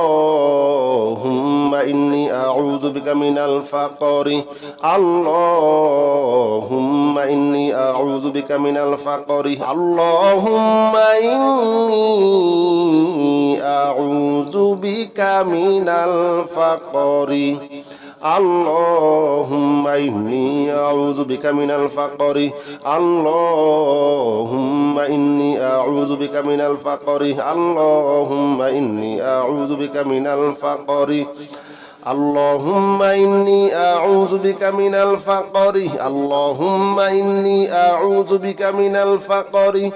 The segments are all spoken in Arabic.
اللهم إني أعوذ بك من الفقر اللهم إني أعوذ بك من الفقر اللهم إني أعوذ بك من الفقر اللهم إني أعوذ بك من الفقر اللهم إني أعوذ بك من الفقر اللهم إني أعوذ بك من الفقر اللهم إني أعوذ بك من الفقر اللهم إني أعوذ بك من الفقر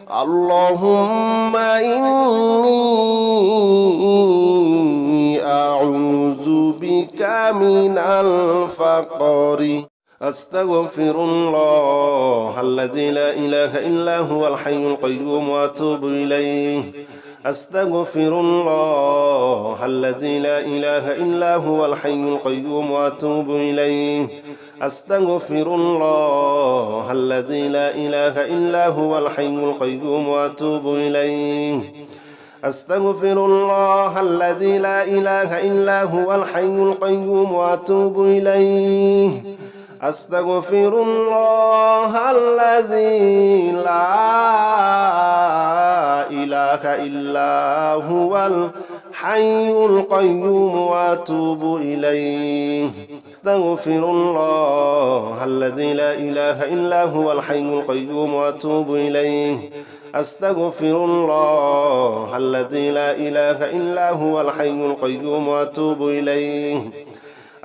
اللهم إني أعوذ بك من الفقر أستغفر الله الذي لا إله إلا هو الحي القيوم وأتوب إليه أستغفر الله الذي لا إله إلا هو الحي القيوم وأتوب إليه أستغفر الله الذي لا إله إلا هو الحي القيوم وأتوب إليه أستغفر الله الذي لا إله إلا هو الحي القيوم وأتوب إليه أستغفر الله الذي لا إله إلا هو الحي القيوم وأتوب إليه أستغفر الله الذي لا إله إلا هو الحي القيوم وأتوب إليه أستغفر الله الذي لا إله إلا هو الحي القيوم وأتوب إليه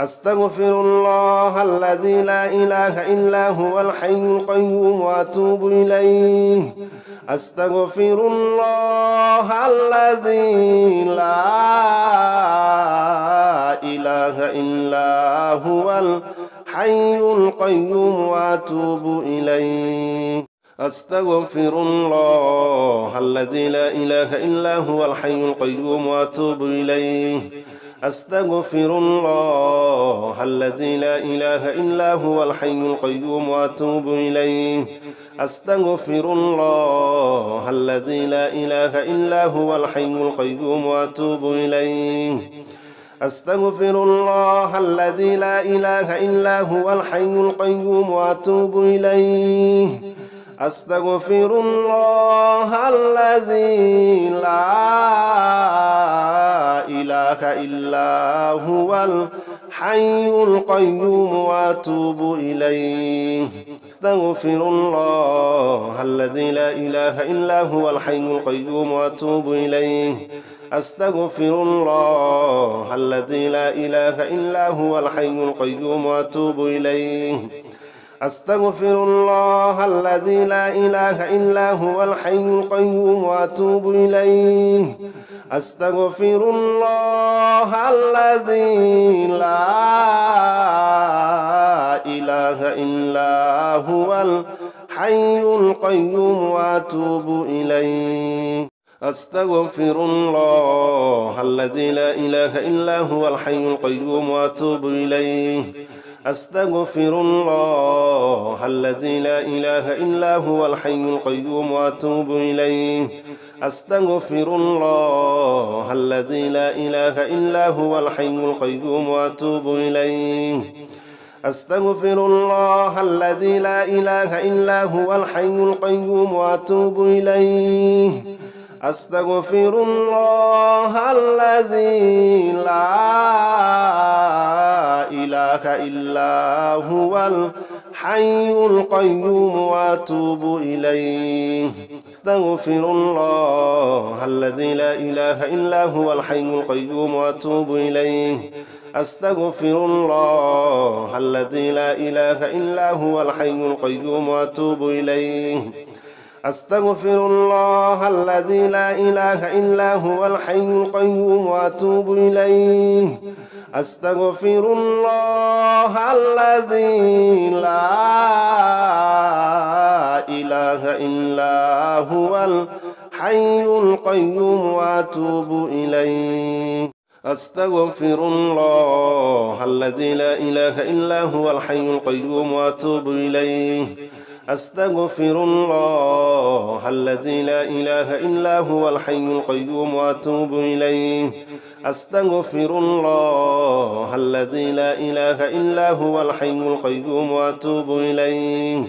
أستغفر الله الذي لا إله إلا هو الحي القيوم وأتوب إليه أستغفر الله الذي لا إله إلا هو الحي القيوم وأتوب إليه أستغفر الله الذي لا إله إلا هو الحي القيوم وأتوب إليه أستغفر الله الذي لا إله إلا هو الحي القيوم وأتوب إليه أستغفر الله الذي لا إله إلا هو الحي القيوم وأتوب إليه أستغفر الله الذي لا إله إلا هو الحي القيوم وأتوب إليه أستغفر الله الذي لا إله إلا هو الحي القيوم وأتوب إليه أستغفر الله الذي لا إله إلا هو الحي القيوم وأتوب إليه أستغفر الله الذي لا إله إلا هو الحي القيوم وأتوب إليه أستغفر الله الذي لا إله إلا هو الحي القيوم وأتوب إليه أستغفر الله الذي لا إله إلا هو الحي القيوم وأتوب إليه أستغفر الله الذي لا إله إلا هو الحي القيوم وأتوب إليه أستغفر الله الذي لا إله إلا هو الحي القيوم وأتوب إليه أستغفر الله الذي لا إله إلا هو الحي القيوم وأتوب إليه أستغفر الله الذي لا إله إلا هو الحي القيوم وأتوب إليه أستغفر الله الذي لا إله إلا هو الحي القيوم وأتوب إليه أستغفر الله الذي لا إله إلا هو الحي القيوم وأتوب إليه أستغفر الله الذي لا إله إلا هو الحي القيوم وأتوب إليه أستغفر الله الذي لا إله إلا هو الحي القيوم وأتوب إليه أستغفر الله الذي لا إله إلا هو الحي القيوم وأتوب إليه أستغفر الله الذي لا إله إلا هو الحي القيوم وأتوب إليه أستغفر الله الذي لا إله إلا هو الحي القيوم وأتوب إليه أستغفر الله الذي لا إله إلا هو الحي القيوم وأتوب إليه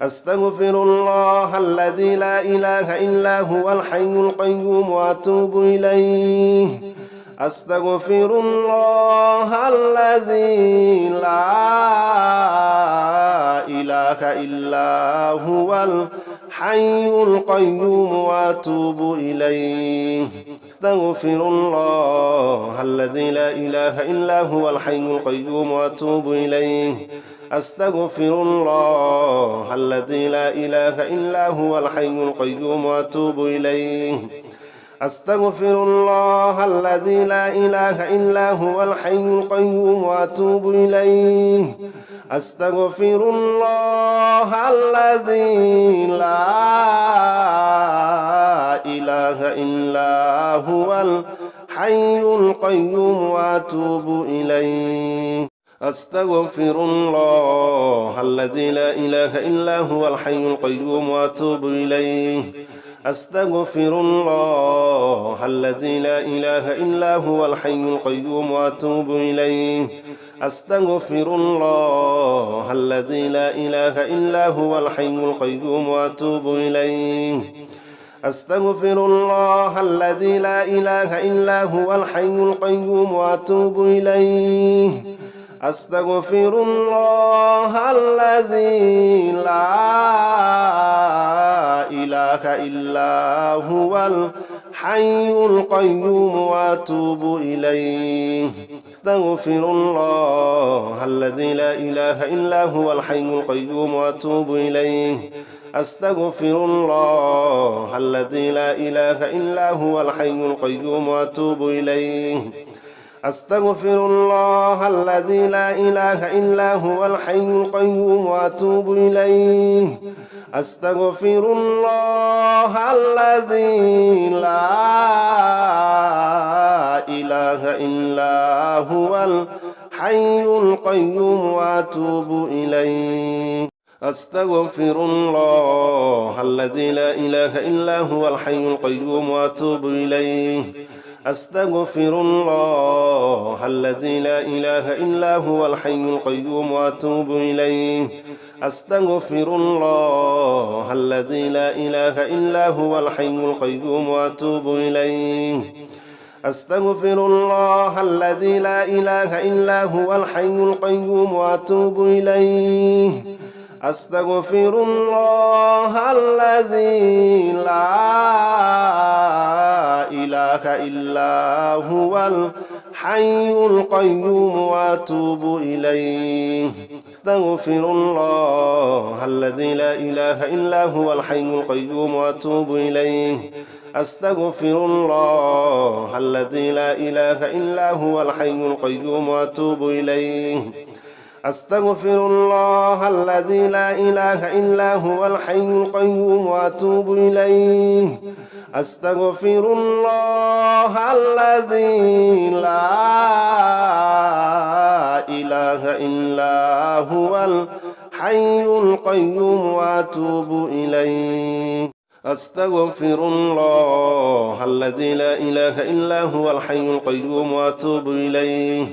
أستغفر الله الذي لا إله إلا هو الحي القيوم وأتوب إليه أستغفر الله الذي لا إله إلا هو الحي القيوم وأتوب إليه أستغفر الله الذي لا إله إلا هو الحي القيوم وأتوب إليه أستغفر الله الذي لا إله إلا هو الحي القيوم وأتوب إليه أستغفر الله الذي لا إله إلا هو الحي القيوم وأتوب إليه أستغفر الله الذي لا إله إلا هو الحي القيوم وأتوب إليه أستغفر الله الذي لا إله إلا هو الحي القيوم وأتوب إليه أستغفر الله الذي لا إله إلا هو الحي القيوم وأتوب إليه أستغفر الله الذي لا إله إلا هو الحي القيوم وأتوب إليه أستغفر الله الذي لا إله إلا هو الحي القيوم وأتوب إليه أستغفر الله الذي لا إله إلا هو الحي القيوم وأتوب إليه أستغفر الله الذي لا إله إلا هو الحي القيوم وأتوب إليه أستغفر الله الذي لا إله إلا هو الحي القيوم وأتوب إليه أستغفر الله الذي لا إله إلا هو الحي القيوم وأتوب إليه أستغفر الله الذي لا إله إلا هو الحي القيوم وأتوب إليه أستغفر الله الذي لا إله إلا هو الحي القيوم وأتوب إليه أستغفر الله الذي لا إله إلا هو الحي القيوم وأتوب إليه أستغفر الله الذي لا إله إلا هو الحي القيوم وأتوب إليه أستغفر الله الذي لا إله إلا هو الحي القيوم وأتوب إليه أستغفر الله الذي لا إله إلا هو الحي القيوم وأتوب إليه أستغفر الله الذي لا إله إلا هو الحي القيوم وأتوب إليه أستغفر الله الذي لا إله إلا هو الحي القيوم وأتوب إليه أستغفر الله الذي لا إله إلا هو الحي القيوم وأتوب إليه أستغفر الله الذي لا إله إلا هو الحي القيوم وأتوب إليه أستغفر الله الذي لا إله إلا هو الحي القيوم وأتوب إليه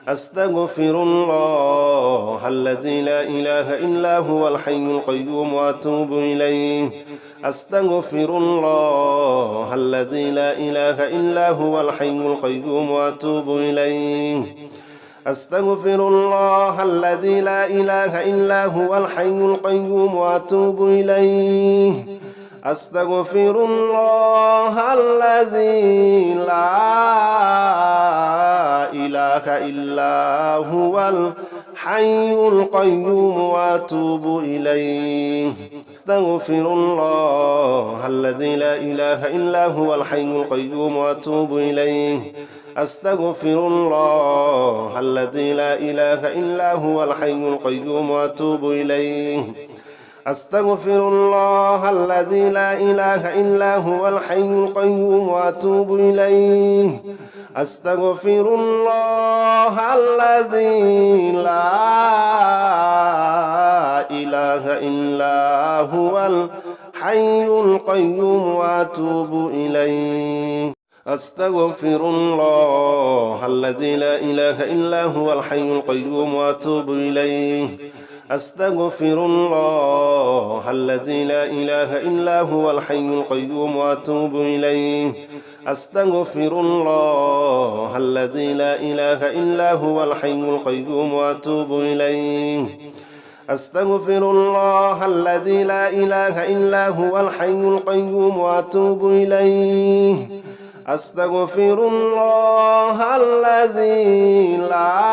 أستغفر الله الذي لا إله إلا هو الحي القيوم وأتوب إليه أستغفر الله الذي لا إله إلا هو الحي القيوم وأتوب إليه أستغفر الله الذي لا إله إلا هو الحي القيوم وأتوب إليه أستغفر الله الذي لا إله إلا هو الحي القيوم وأتوب إليه أستغفر الله الذي لا إله إلا هو الحي القيوم وأتوب إليه أستغفر الله الذي لا إله إلا هو الحي القيوم وأتوب إليه أستغفر الله الذي لا إله إلا هو الحي القيوم وأتوب إليه أستغفر الله الذي لا إله إلا الحي القيوم وأتوب إليه أستغفر الله الذي لا إله إلا هو الحي القيوم وأتوب إليه أستغفر الله الذي لا إله إلا هو الحي القيوم وأتوب إليه أستغفر الله الذي لا إله إلا هو الحي القيوم وأتوب إليه أستغفر الله الذي لا إله إلا هو الحي القيوم وأتوب إليه أستغفر الله الذي لا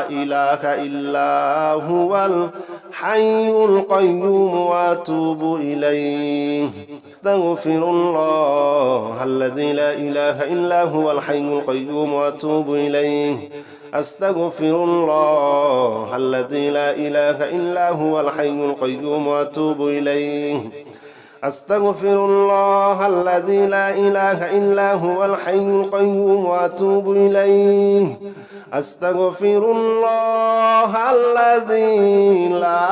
إله إلا هو الحي القيوم وأتوب إليه أستغفر الله الذي لا إله إلا هو الحي القيوم وأتوب إليه أستغفر الله الذي لا إله إلا هو الحي القيوم وأتوب إليه أستغفر الله الذي لا إله إلا هو الحي القيوم وأتوب إليه أستغفر الله الذي لا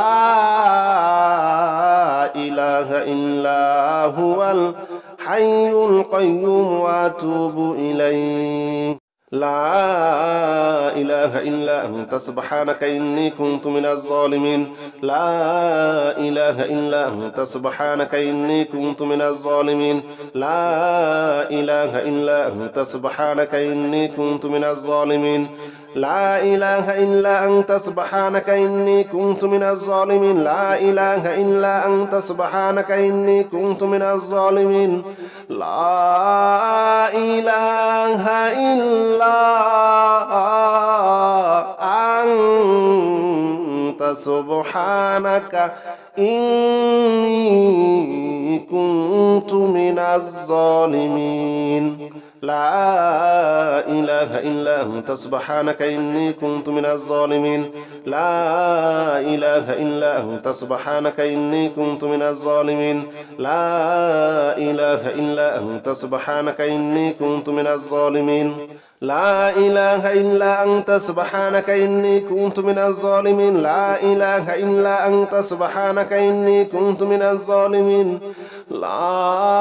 إله إلا هو الحي القيوم وأتوب إليه لا إله إلا أنت سبحانك إني كنت من الظالمين لا إله إلا أنت سبحانك إني كنت من الظالمين لا إله إلا أنت سبحانك إني كنت من الظالمين لا إله إلا أنت سبحانك إني كنت من الظالمين لا إله إلا أنت سبحانك إني كنت من الظالمين لا إله إلا أنت سبحانك إني كنت من الظالمين لا إله إلا أنت سبحانك إني كنت من الظالمين لا إله إلا أنت سبحانك إني كنت من الظالمين لا إله إلا أنت سبحانك إني كنت من الظالمين لا إله إلا أنت سبحانك إني كنت من الظالمين لا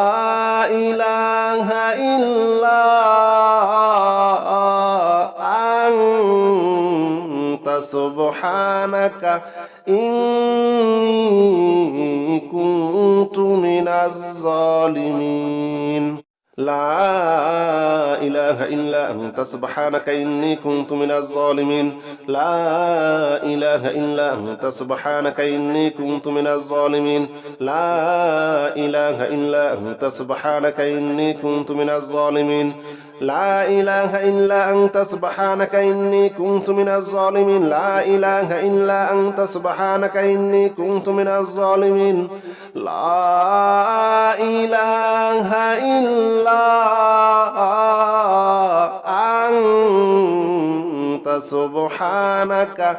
إله إلا أنت سبحانك إني كنت من الظالمين لا إله إلا أنت سبحانك إني كنت من الظالمين لا إله إلا أنت سبحانك إني كنت من الظالمين لا إله إلا أنت سبحانك إني كنت من الظالمين لا إله إلا أنت سبحانك إني كنت من الظالمين لا إله إلا أنت سبحانك إني كنت من الظالمين لا إله إلا أنت سبحانك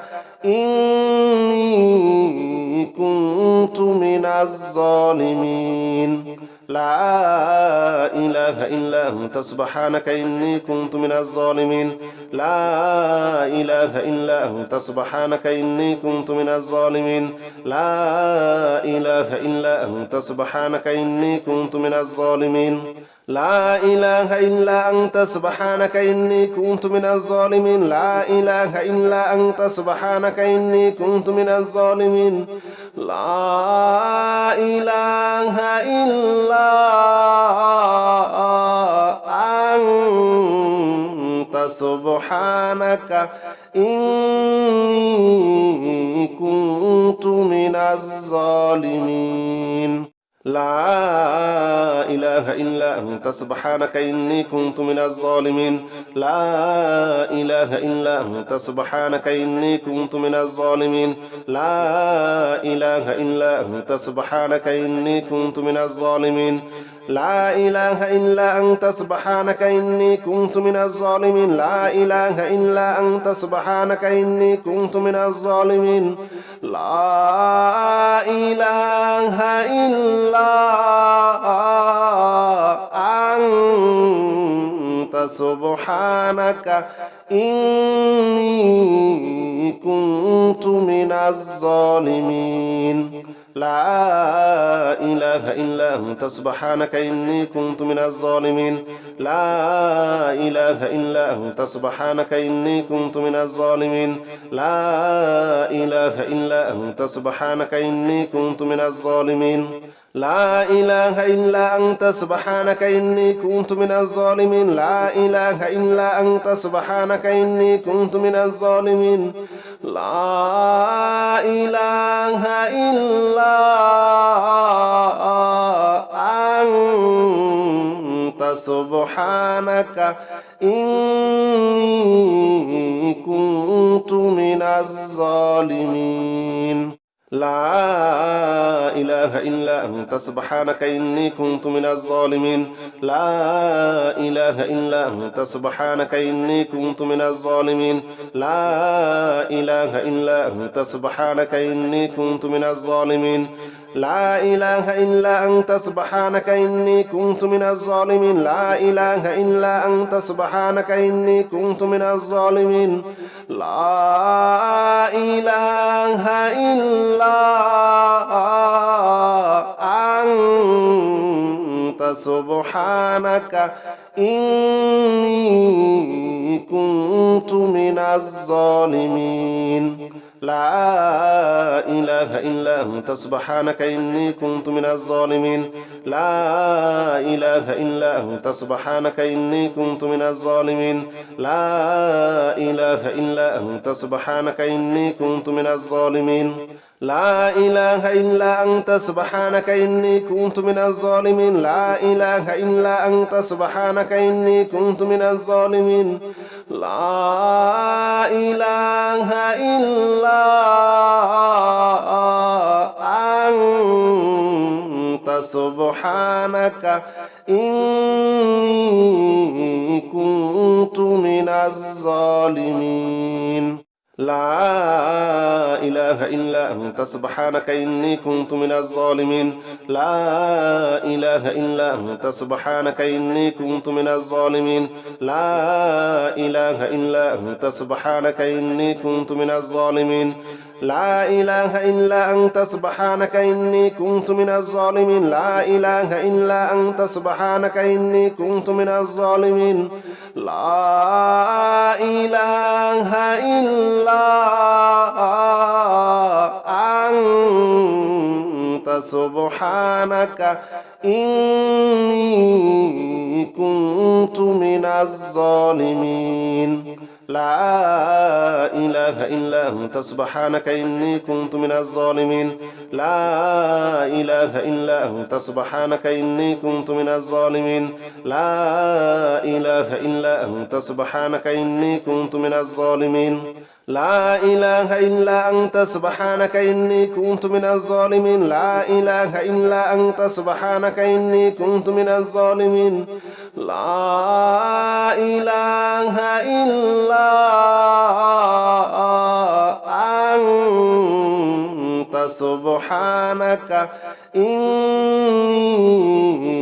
إني كنت من الظالمين لا إله إلا أنت سبحانك إني كنت من الظالمين لا إله إلا أنت سبحانك إني كنت من الظالمين لا إله إلا أنت سبحانك إني كنت من الظالمين لا إله إلا أنت سبحانك إني كنت من الظالمين لا إله إلا أنت سبحانك إني كنت من الظالمين لا إله إلا أنت سبحانك إني كنت من الظالمين لا إله إلا أنت سبحانك إني كنت من الظالمين لا إله إلا أنت سبحانك إني كنت من الظالمين لا إله إلا أنت سبحانك إني كنت من الظالمين لا إله إلا أنت سبحانك إني كنت من الظالمين لا إله إلا أنت سبحانك إني كنت من الظالمين لا إله إلا أنت سبحانك إني كنت من الظالمين لا إله إلا أنت سبحانك إني كنت من الظالمين لا إله إلا أنت سبحانك إني كنت من الظالمين لا إله إلا أنت سبحانك إني كنت من الظالمين لا إله إلا أنت سبحانك إني كنت من الظالمين لا إله إلا أنت سبحانك إني كنت من الظالمين لا إله إلا أنت سبحانك إني كنت من الظالمين لا إله إلا أنت سبحانك إني كنت من الظالمين لا إله إلا أنت سبحانك إني كنت من الظالمين لا إله إلا أنت سبحانك إني كنت من الظالمين لا إله إلا أنت سبحانك إني كنت من الظالمين لا إله إلا أنت سبحانك إني كنت من الظالمين لا إله إلا أنت سبحانك إني كنت من الظالمين لا إله إلا أنت سبحانك إني كنت من الظالمين لا إله إلا أنت سبحانك إني كنت من الظالمين لا إله إلا أنت سبحانك إني كنت من الظالمين لا إله إلا أنت سبحانك إني كنت من الظالمين لا إله إلا أنت سبحانك إني كنت من الظالمين لا إله إلا أنت سبحانك إني كنت من الظالمين لا إله إلا أنت سبحانك إني كنت من الظالمين لا إله إلا أنت سبحانك إني كنت من الظالمين لا إله إلا أنت سبحانك إني كنت من الظالمين لا إله إلا أنت سبحانك إني كنت من الظالمين لا إله إلا أنت سبحانك إني كنت من الظالمين لا إله إلا أنت سبحانك إني كنت من الظالمين لا إله إلا أنت سبحانك إني كنت من الظالمين لا إله إلا أنت سبحانك إني كنت من الظالمين لا إله إلا أنت سبحانك إني كنت من الظالمين لا إله إلا أنت سبحانك إني كنت من الظالمين لا إله إلا أنت سبحانك إني كنت من الظالمين لا إله إلا أنت سبحانك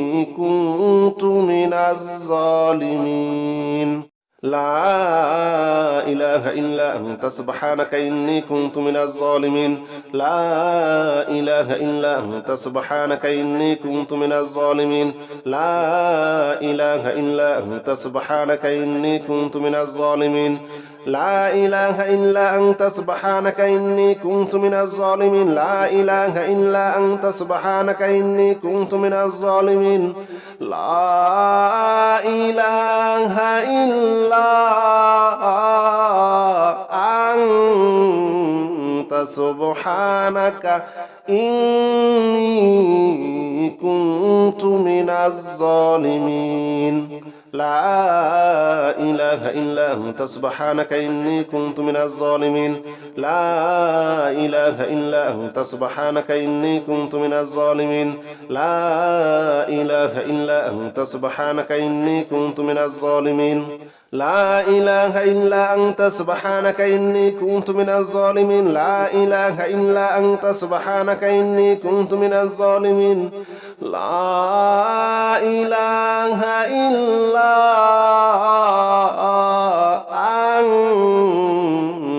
إني كنت من الظالمين لا إله إلا أنت سبحانك إني كنت من الظالمين لا إله إلا أنت سبحانك إني كنت من الظالمين لا إله إلا أنت سبحانك إني كنت من الظالمين لا إله إلا أنت سبحانك إني كنت من الظالمين لا إله إلا أنت سبحانك إني كنت من الظالمين لا إله إلا أنت سبحانك إني كنت من الظالمين لا إله إلا أنت سبحانك إني كنت من الظالمين لا إله إلا أنت سبحانك إني كنت من الظالمين لا إله إلا أنت سبحانك إني كنت من الظالمين لا إله إلا أنت سبحانك إني كنت من الظالمين لا إله إلا أنت سبحانك إني كنت من الظالمين لا إله إلا أنت سبحانك إني كنت من الظالمين لا إله إلا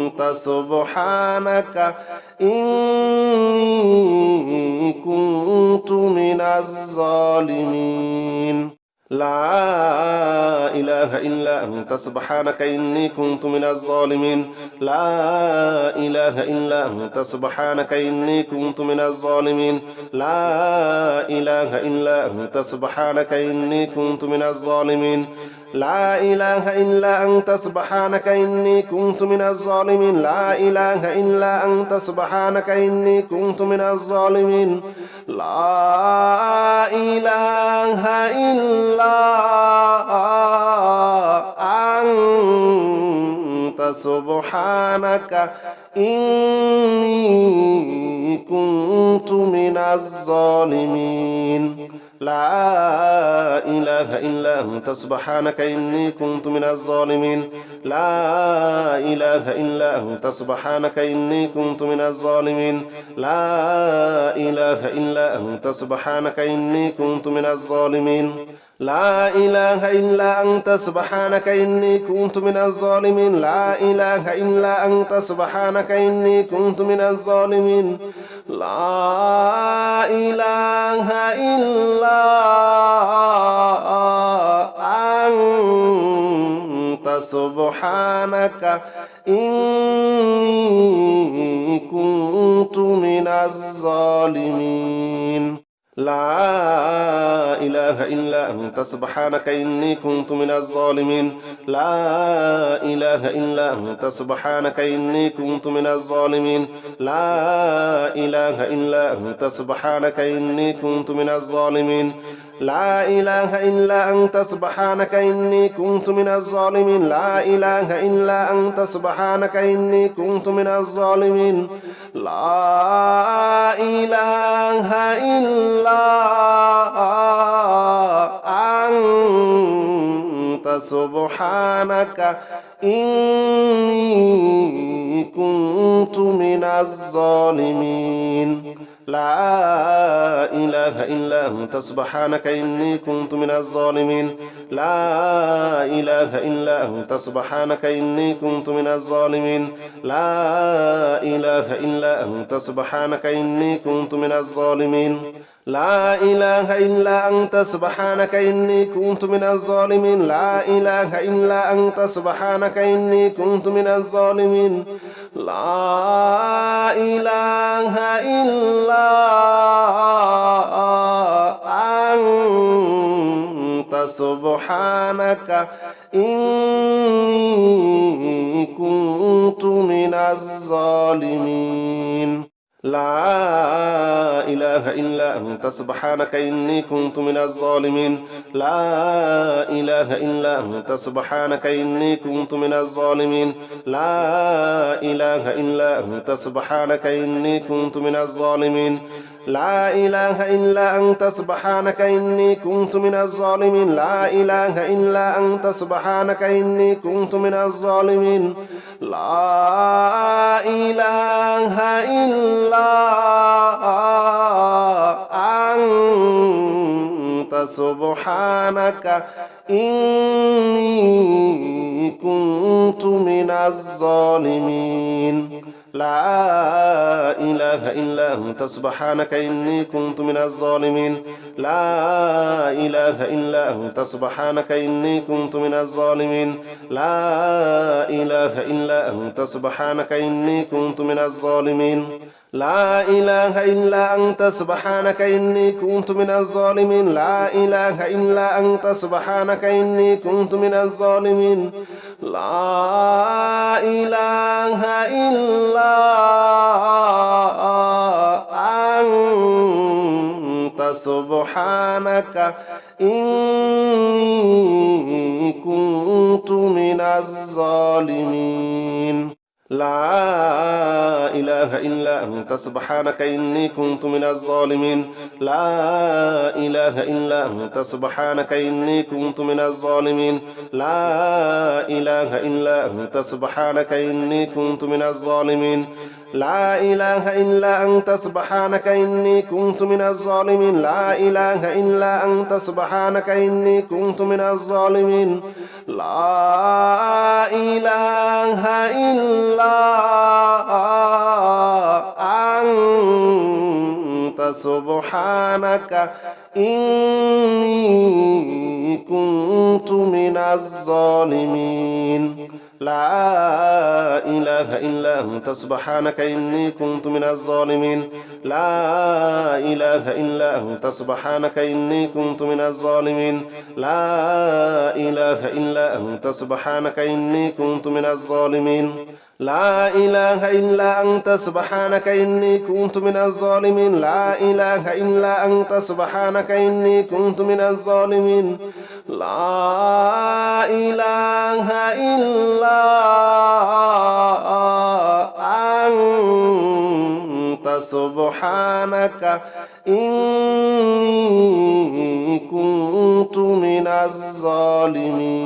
أنت سبحانك إني كنت من الظالمين لا إله إلا أنت سبحانك إني كنت من الظالمين لا إله إلا أنت سبحانك إني كنت من الظالمين لا إله إلا أنت سبحانك إني كنت من الظالمين لا إله إلا أنت سبحانك إني كنت من الظالمين لا إله إلا أنت سبحانك إني كنت من الظالمين لا إله إلا أنت سبحانك إني كنت من الظالمين لا إله إلا أنت سبحانك إني كنت من الظالمين لا إله إلا أنت سبحانك إني كنت من الظالمين لا إله إلا أنت سبحانك إني كنت من الظالمين لا إله إلا أنت سبحانك إني كنت من الظالمين لا إله إلا أنت سبحانك إني كنت من الظالمين لا إله إلا أنت سبحانك إني كنت من الظالمين لا إله إلا أنت سبحانك إني كنت من الظالمين لا إله إلا أنت سبحانك إني كنت من الظالمين لا إله إلا أنت سبحانك إني كنت من الظالمين لا إله إلا أنت سبحانك إني كنت من الظالمين لا إله إلا أنت سبحانك إني كنت من الظالمين لا إله إلا أنت سبحانك إني كنت من الظالمين لا إله إلا أنت سبحانك إني كنت من الظالمين لا إله إلا أنت سبحانك إني كنت من الظالمين لا إله إلا أنت سبحانك إني كنت من الظالمين لا إله إلا أنت سبحانك إني كنت من الظالمين لا إله إلا أنت سبحانك إني كنت من الظالمين لا إله إلا أنت سبحانك إني كنت من الظالمين لا إله إلا أنت سبحانك إني كنت من الظالمين لا إله إلا أنت سبحانك إني كنت من الظالمين لا إله إلا أنت سبحانك إني كنت من الظالمين لا إله إلا أنت سبحانك إني كنت من الظالمين لا إله إلا أنت سبحانك إني كنت من الظالمين لا إله إلا أنت سبحانك إني كنت من الظالمين لا إله إلا أنت سبحانك إني كنت من الظالمين لا إله إلا أنت سبحانك إني كنت من الظالمين لا إله إلا أنت سبحانك إني كنت من الظالمين لا إله إلا أنت سبحانك إني كنت من الظالمين لا إله إلا أنت سبحانك إني كنت من الظالمين لا إله إلا أنت سبحانك إني كنت من الظالمين لا إله إلا أنت سبحانك إني كنت من الظالمين لا إله إلا أنت سبحانك إني كنت من الظالمين لا إله إلا أنت سبحانك إني كنت من الظالمين لا إله إلا أنت سبحانك إني كنت من الظالمين لا إله إلا أنت سبحانك إني كنت من الظالمين لا إله إلا أنت سبحانك إني كنت من الظالمين لا إله إلا أنت سبحانك إني كنت من الظالمين لا إله إلا أنت سبحانك إني كنت من الظالمين لا إله إلا أنت سبحانك إني كنت من الظالمين لا إله إلا أنت سبحانك إني كنت من الظالمين لا إله إلا أنت سبحانك إني كنت من الظالمين لا إله إلا أنت سبحانك إني كنت من الظالمين